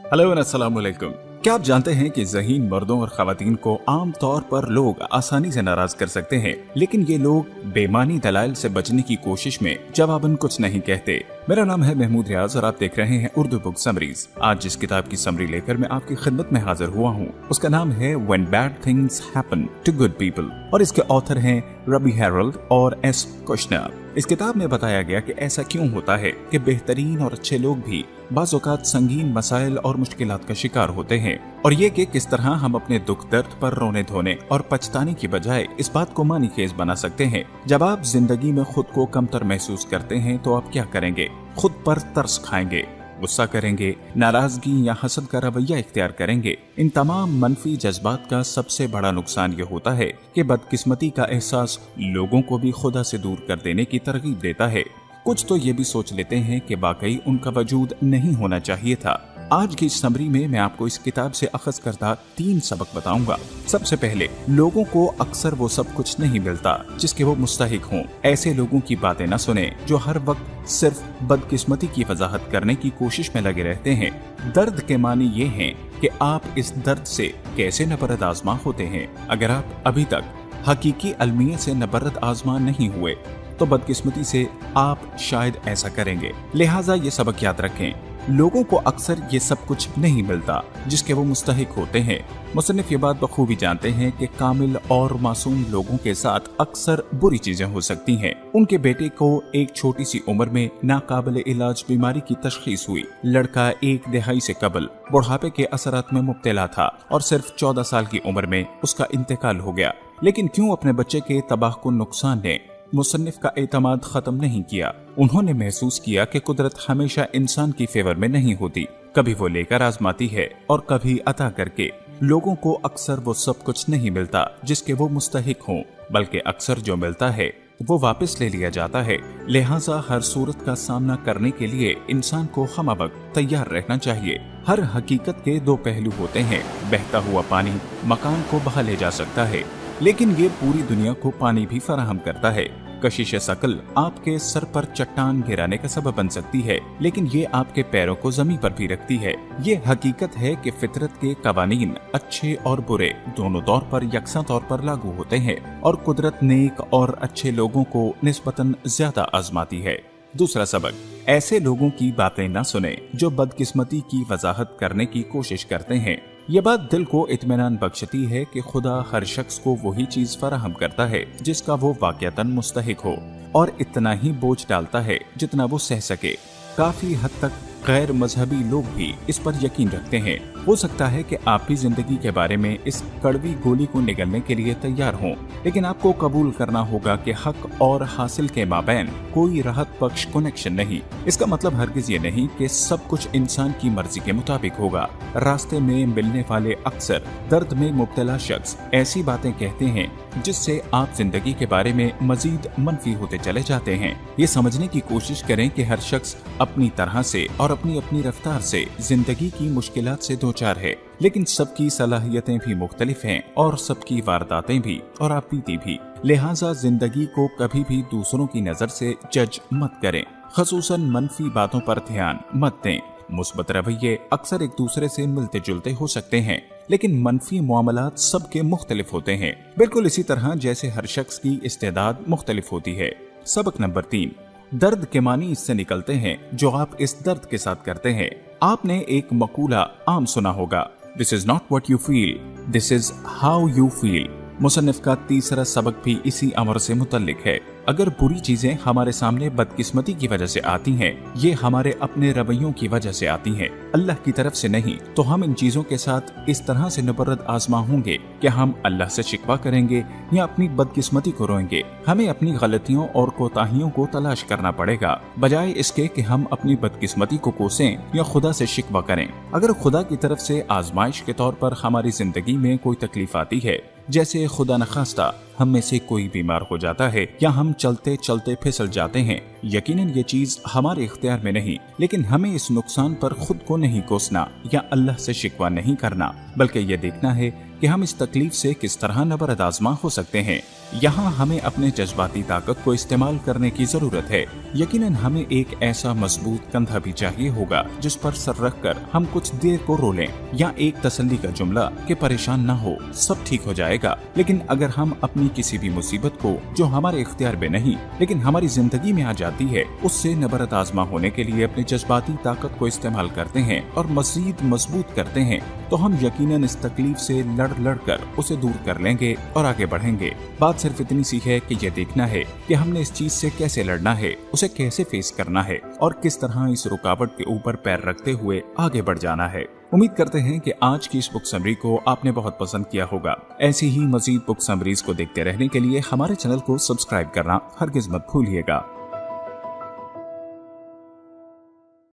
Hello and अस्सलाम वालेकुम। क्या आप जानते हैं कि ज़हीन मर्दों और ख़वातीन को आम तौर पर लोग आसानी से नाराज कर सकते हैं, लेकिन ये लोग बेमानी दलाइल से बचने की कोशिश में जवाबन कुछ नहीं कहते। मेरा नाम है महमूद रियाज और आप देख रहे हैं उर्दू बुक समरीज। आज जिस किताब की समरी लेकर मैं आपकी खिदमत में हाजिर हुआ हूँ उसका नाम है when bad things happen to good people और इसके ऑथर हैं रबी हैरोल्ड और एस कुशनर। इस किताब में बताया गया कि ऐसा क्यों होता है कि बेहतरीन और अच्छे लोग भी बाज़ औक़ात संगीन मसाइल और मुश्किलात का शिकार होते हैं, और ये कि किस तरह हम अपने दुख दर्द पर रोने धोने और पछताने की बजाय इस बात को मानी खेज बना सकते हैं। जब आप जिंदगी में खुद को कमतर महसूस करते हैं तो आप क्या करेंगे? खुद पर तरस खाएंगे, गुस्सा करेंगे, नाराजगी या हसद का रवैया इख्तियार करेंगे। इन तमाम मनफी जज्बात का सबसे बड़ा नुकसान ये होता है कि बदकिस्मती का एहसास लोगों को भी खुदा से दूर कर देने की तरगीब देता है। कुछ तो ये भी सोच लेते हैं कि वाकई उनका वजूद नहीं होना चाहिए था। आज की समरी में मैं आपको इस किताब से अखज़ करता 3 सबक बताऊंगा। सबसे पहले, लोगों को अक्सर वो सब कुछ नहीं मिलता जिसके वो मुस्तहिक हों। ऐसे लोगों की बातें न सुने जो हर वक्त सिर्फ बदकिस्मती की वजाहत करने की कोशिश में लगे रहते हैं। दर्द के मानी ये हैं कि आप इस दर्द से कैसे नबरद आजमा होते हैं। अगर आप अभी तक हकीकी अलमियत से नबरद आजमा नहीं हुए तो बदकिस्मती से आप शायद ऐसा करेंगे। लिहाजा ये सबक याद रखें, लोगों को अक्सर ये सब कुछ नहीं मिलता जिसके वो मुस्तहिक होते हैं। मुसन्निफ ये बात बखूबी जानते हैं कि कामिल और मासूम लोगों के साथ अक्सर बुरी चीजें हो सकती हैं। उनके बेटे को एक छोटी सी उम्र में नाकाबिल इलाज बीमारी की तशखीस हुई। लड़का 1 दहाई से कबल बुढ़ापे के असरात में मुब्तला था और सिर्फ 14 साल की उम्र में उसका इंतकाल हो गया। लेकिन क्यों अपने बच्चे के तबाहकुन नुकसान ने मुसन्निफ का एतमाद खत्म नहीं किया। उन्होंने महसूस किया कि कुदरत हमेशा इंसान की फेवर में नहीं होती, कभी वो लेकर आजमाती है और कभी अता करके। लोगों को अक्सर वो सब कुछ नहीं मिलता जिसके वो मुस्तहिक हों, बल्कि अक्सर जो मिलता है वो वापस ले लिया जाता है। लिहाजा हर सूरत का सामना करने के लिए इंसान को हमवक्त तैयार रहना चाहिए। हर हकीकत के 2 पहलू होते हैं। बहता हुआ पानी मकान को बहा ले जा सकता है, लेकिन ये पूरी दुनिया को पानी भी फराहम करता है। कशिश शकल आपके सर पर चट्टान गिराने का सबब बन सकती है, लेकिन ये आपके पैरों को जमीन पर भी रखती है। ये हकीकत है कि फितरत के कवानीन अच्छे और बुरे दोनों दौर पर यकसा तौर पर लागू होते हैं, और कुदरत नेक और अच्छे लोगों को निस्बतन ज्यादा आजमाती है। दूसरा सबक, ऐसे लोगों की बातें न सुने जो बदकिस्मती की वजाहत करने की कोशिश करते हैं। ये बात दिल को इत्मीनान बख्शती है कि खुदा हर शख्स को वही चीज फराहम करता है जिसका वो वाक़ियतन मुस्तहिक हो, और इतना ही बोझ डालता है जितना वो सह सके। काफी हद तक गैर मजहबी लोग भी इस पर यकीन रखते हैं। हो सकता है कि आप भी जिंदगी के बारे में इस कड़वी गोली को निगलने के लिए तैयार हों, लेकिन आपको कबूल करना होगा कि हक और हासिल के माबैन कोई राहत बख्श कनेक्शन नहीं। इसका मतलब हरगिज ये नहीं कि सब कुछ इंसान की मर्जी के मुताबिक होगा। रास्ते में मिलने वाले अक्सर दर्द में मुब्तला शख्स ऐसी बातें कहते हैं जिससे आप जिंदगी के बारे में मजीद मनफी होते चले जाते हैं। ये समझने की कोशिश करें कि हर शख्स अपनी तरह से और अपनी अपनी रफ्तार से जिंदगी की मुश्किलात से दो-चार है, लेकिन सबकी सलाहियतें भी मुख्तलिफ हैं और सबकी वारदातें भी और आप बीती भी। लिहाजा जिंदगी को कभी भी दूसरों की नजर से जज मत करें, खसूसन मनफी बातों पर ध्यान मत दें। मुस्बत रवैये अक्सर एक दूसरे से मिलते जुलते हो सकते हैं, लेकिन मनफी मामलात सबके मुख्तलिफ होते हैं, बिल्कुल इसी तरह जैसे हर शख्स की इस्तेदाद मुख्तलिफ होती है। सबक नंबर 3, दर्द के मानी इससे निकलते हैं जो आप इस दर्द के साथ करते हैं। आपने एक मकूला आम सुना होगा, this is not what you feel, this is how you feel. मुसन्निफ का तीसरा सबक भी इसी अमर से मुतल्लिक है। अगर बुरी चीजें हमारे सामने बदकिस्मती की वजह से आती हैं, ये हमारे अपने रवैयों की वजह से आती हैं, अल्लाह की तरफ से नहीं, तो हम इन चीजों के साथ इस तरह से नबरद आजमा होंगे कि हम अल्लाह से शिकवा करेंगे या अपनी बदकिस्मती को रोएंगे। हमें अपनी गलतियों और कोताहियों को तलाश करना पड़ेगा, बजाय इसके कि हम अपनी बदकिस्मती को कोसें या खुदा से शिकवा करें। अगर खुदा की तरफ से आजमाइश के तौर पर हमारी जिंदगी में कोई तकलीफ आती है, जैसे खुदा न खास्ता हम में से कोई बीमार हो जाता है या हम चलते चलते फिसल जाते हैं, यकीनन ये चीज हमारे इख्तियार में नहीं, लेकिन हमें इस नुकसान पर खुद को नहीं कोसना या अल्लाह से शिकवा नहीं करना, बल्कि ये देखना है कि हम इस तकलीफ से किस तरह नबरद आज़मा हो सकते हैं। यहाँ हमें अपने जज्बाती ताकत को इस्तेमाल करने की जरूरत है। यकीनन हमें एक ऐसा मजबूत कंधा भी चाहिए होगा जिस पर सर रख कर हम कुछ देर को रो लें, या एक तसल्ली का जुमला कि परेशान न हो, सब ठीक हो जाएगा। लेकिन अगर हम अपनी किसी भी मुसीबत को जो हमारे इख्तियार में नहीं लेकिन हमारी जिंदगी में आ जाती है, उससे नबरद आज़मा होने के लिए अपनी जज्बाती ताकत को इस्तेमाल करते हैं और मजीद मजबूत करते हैं, तो हम यकीनन इस तकलीफ से लड़ कर उसे दूर कर लेंगे और आगे बढ़ेंगे। बात सिर्फ इतनी सी है कि यह देखना है कि हमने इस चीज से कैसे लड़ना है, उसे कैसे फेस करना है और किस तरह इस रुकावट के ऊपर पैर रखते हुए आगे बढ़ जाना है। उम्मीद करते हैं कि आज की इस बुक समरी को आपने बहुत पसंद किया होगा। ऐसी ही मजीद बुक समरीज को देखते रहने के लिए हमारे चैनल को सब्सक्राइब करना हरगिज मत भूलिएगा।